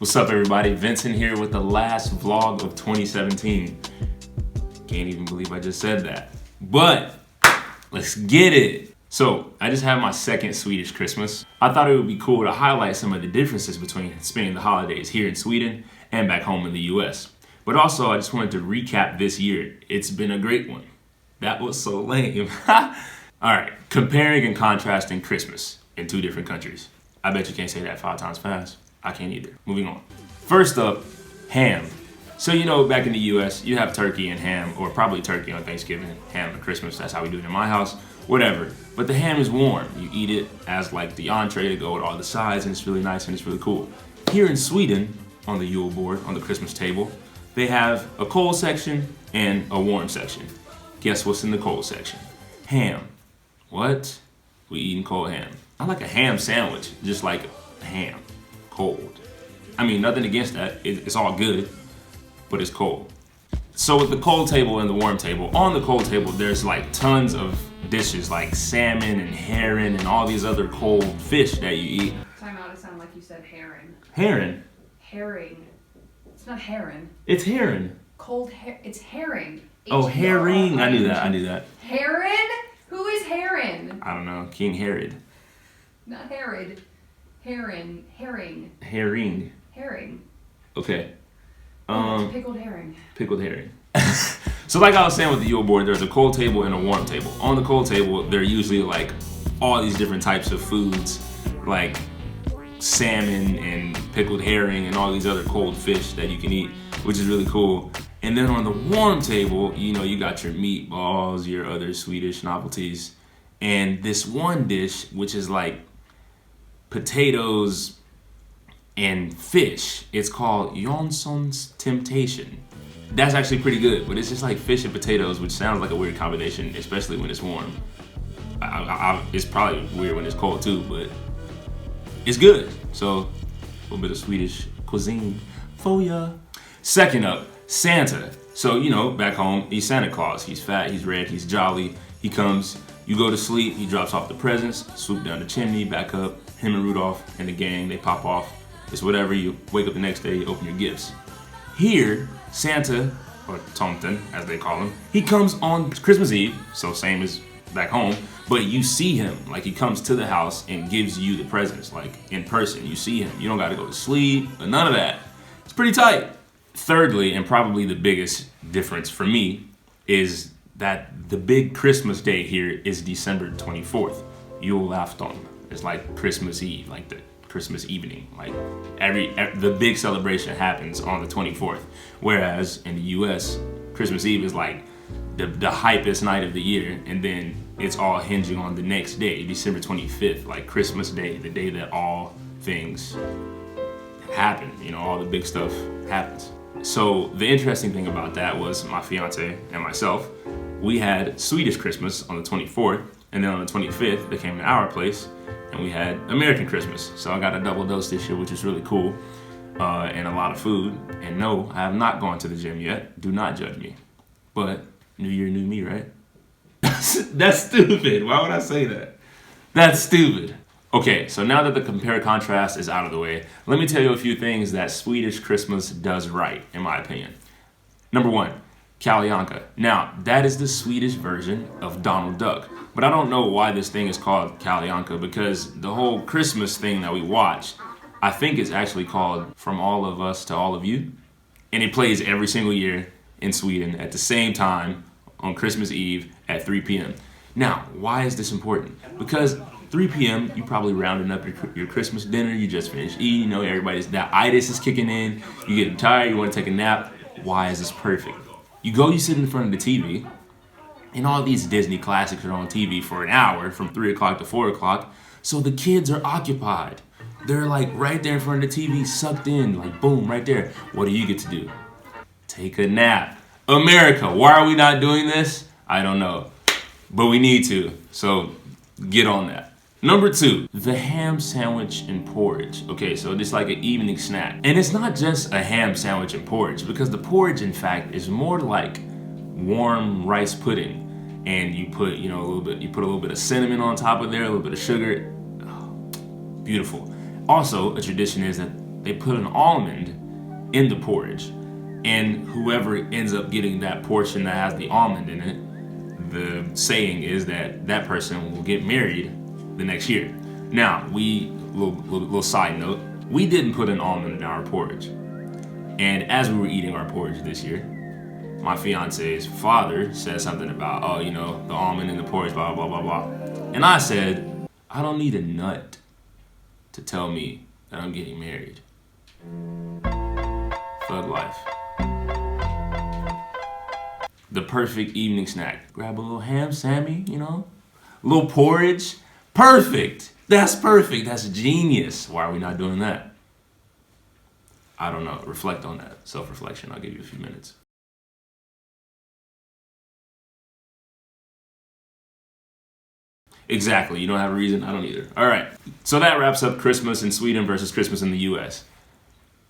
What's up, everybody? Vincent here with the last vlog of 2017. Can't even believe I just said that. But let's get it. So I just had my second Swedish Christmas. I thought it would be cool to highlight some of the differences between spending the holidays here in Sweden and back home in the US. But also I just wanted to recap this year. It's been a great one. That was so lame. All right, comparing and contrasting Christmas in two different countries. I bet you can't say that 5 times fast. I can't either. Moving on. First up, ham. So you know, back in the US, you have turkey and ham, or probably turkey on Thanksgiving, ham on Christmas. That's how we do it in my house, whatever. But the ham is warm. You eat it as like the entree to go with all the sides, and it's really nice and it's really cool. Here in Sweden, on the Yule board, on the Christmas table, they have a cold section and a warm section. Guess what's in the cold section? Ham. What? We eating cold ham. I like a ham sandwich, just like a ham. Cold. I mean, nothing against that. It's all good, but it's cold. So with the cold table and the warm table, on the cold table, there's like tons of dishes like salmon and herring and all these other cold fish that you eat. Time out, it sounded like you said herring. Herring? Herring. It's not heron. It's herring. It's herring. Oh, herring. I knew that. Heron? Who is Heron? I don't know. King Herod. Not Herod. Herring. Herring. Okay. Pickled herring. Pickled herring. So like I was saying with the Yule board, there's a cold table and a warm table. On the cold table, there are usually like all these different types of foods, like salmon and pickled herring and all these other cold fish that you can eat, which is really cool. And then on the warm table, you know, you got your meatballs, your other Swedish novelties, and this one dish, which is like potatoes and fish. It's called Jonsson's Temptation. That's actually pretty good, but it's just like fish and potatoes, which sounds like a weird combination, especially when it's warm. It's probably weird when it's cold too, but it's good. So a little bit of Swedish cuisine for ya. Second up, Santa. So, you know, back home, he's Santa Claus. He's fat, he's red, he's jolly. He comes, you go to sleep, he drops off the presents, swoop down the chimney, back up. Him and Rudolph and the gang, they pop off. It's whatever, you wake up the next day, you open your gifts. Here, Santa, or Tomten, as they call him, he comes on Christmas Eve, so same as back home, but you see him, like he comes to the house and gives you the presents, like in person. You see him, you don't gotta go to sleep, or none of that. It's pretty tight. Thirdly, and probably the biggest difference for me, is that the big Christmas day here is December 24th, Julafton. It's like Christmas Eve, like the Christmas evening. Like the big celebration happens on the 24th. Whereas in the US, Christmas Eve is like the hypest night of the year, and then it's all hinging on the next day, December 25th, like Christmas Day, the day that all things happen, you know, all the big stuff happens. So the interesting thing about that was my fiance and myself, we had Swedish Christmas on the 24th, and then on the 25th, they came to our place, and we had American Christmas. So I got a double dose this year, which is really cool, and a lot of food. And no, I have not gone to the gym yet. Do not judge me. But new year, new me, right? That's stupid. Why would I say that? That's stupid. Okay, so now that the compare contrast is out of the way, let me tell you a few things that Swedish Christmas does right, in my opinion. Number 1, Kalle Anka. Now, that is the Swedish version of Donald Duck. But I don't know why this thing is called Kalle Anka, because the whole Christmas thing that we watch, I think it's actually called From All of Us to All of You. And it plays every single year in Sweden at the same time on Christmas Eve at 3 p.m. Now, why is this important? Because 3 p.m., you probably rounding up your Christmas dinner, you just finished eating, you know, that itis is kicking in, you're getting tired, you want to take a nap. Why is this perfect? You sit in front of the TV, and all these Disney classics are on TV for an hour from 3 o'clock to 4 o'clock, so the kids are occupied. They're like right there in front of the TV, sucked in, like boom, right there. What do you get to do? Take a nap. America, why are we not doing this? I don't know, but we need to, so get on that. Number 2, the ham sandwich and porridge. Okay, so it's like an evening snack. And it's not just a ham sandwich and porridge, because the porridge, in fact, is more like warm rice pudding. And you put, you know, a little bit of cinnamon on top of there, a little bit of sugar. Oh, beautiful. Also, a tradition is that they put an almond in the porridge. And whoever ends up getting that portion that has the almond in it, the saying is that that person will get married the next year. Now, little side note, we didn't put an almond in our porridge. And as we were eating our porridge this year, my fiance's father said something about, oh, the almond in the porridge, blah, blah, blah, blah. And I said, I don't need a nut to tell me that I'm getting married. Thug life. The perfect evening snack. Grab a little ham, Sammy, a little porridge. Perfect. That's perfect. That's genius. Why are we not doing that? I don't know. Reflect on that. Self-reflection. I'll give you a few minutes. Exactly. You don't have a reason? I don't either. All right. So that wraps up Christmas in Sweden versus Christmas in the U.S.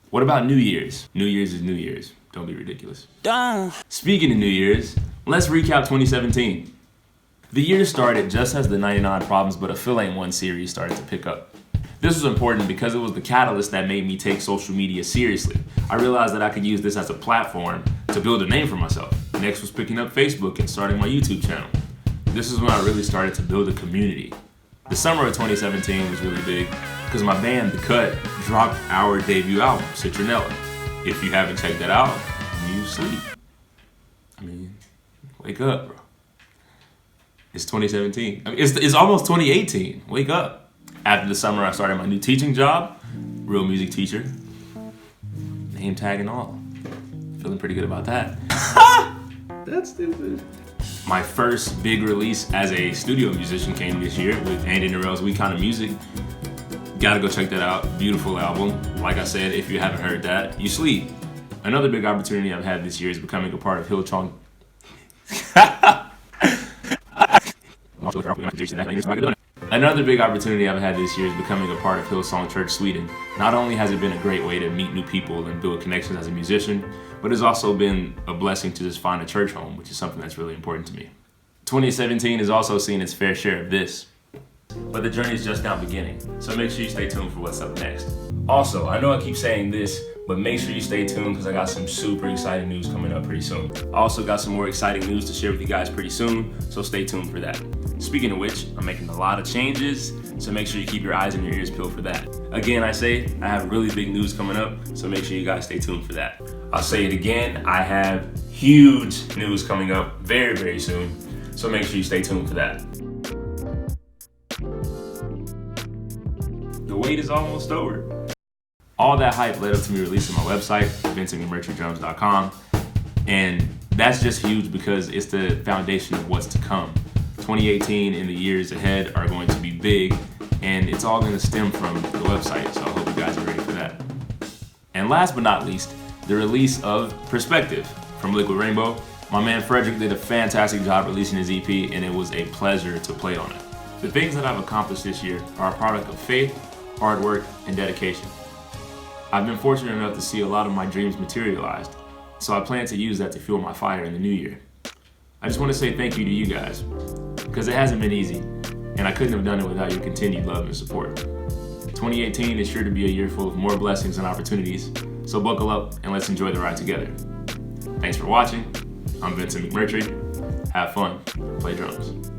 What about New Year's? New Year's is New Year's. Don't be ridiculous. Duh. Speaking of New Year's, let's recap 2017. The year started just as the 99 Problems But a Phil Ain't One series started to pick up. This was important because it was the catalyst that made me take social media seriously. I realized that I could use this as a platform to build a name for myself. Next was picking up Facebook and starting my YouTube channel. This is when I really started to build a community. The summer of 2017 was really big because my band, The Cut, dropped our debut album, Citronella. If you haven't checked that out, you sleep. Wake up, bro. It's 2017. It's almost 2018. Wake up. After the summer, I started my new teaching job, real music teacher. Name tag and all. Feeling pretty good about that. That's stupid. My first big release as a studio musician came this year with Andy Narell's We Kinda Music. Gotta go check that out. Beautiful album. Like I said, if you haven't heard that, you sleep. Another big opportunity I've had this year is becoming a part of Hillsong. Another big opportunity I've had this year is becoming a part of Hillsong Church Sweden. Not only has it been a great way to meet new people and build connections as a musician, but it's also been a blessing to just find a church home, which is something that's really important to me. 2017 has also seen its fair share of this. But the journey is just now beginning, so make sure you stay tuned for what's up next. Also, I know I keep saying this, but make sure you stay tuned because I got some super exciting news coming up pretty soon. I also got some more exciting news to share with you guys pretty soon, so stay tuned for that. Speaking of which, I'm making a lot of changes, so make sure you keep your eyes and your ears peeled for that. Again, I say I have really big news coming up, so make sure you guys stay tuned for that. I'll say it again, I have huge news coming up very, very soon, so make sure you stay tuned for that. The wait is almost over. All that hype led up to me releasing my website, VinsonMcMurteryDrums.com, and that's just huge because it's the foundation of what's to come. 2018 and the years ahead are going to be big, and it's all going to stem from the website, so I hope you guys are ready for that. And last but not least, the release of Perspective from Liquid Rainbow. My man Frederick did a fantastic job releasing his EP, and it was a pleasure to play on it. The things that I've accomplished this year are a product of faith, hard work, and dedication. I've been fortunate enough to see a lot of my dreams materialized, so I plan to use that to fuel my fire in the new year. I just want to say thank you to you guys, because it hasn't been easy, and I couldn't have done it without your continued love and support. 2018 is sure to be a year full of more blessings and opportunities, so buckle up and let's enjoy the ride together. Thanks for watching. I'm Vinson McMurtery. Have fun. Play drums.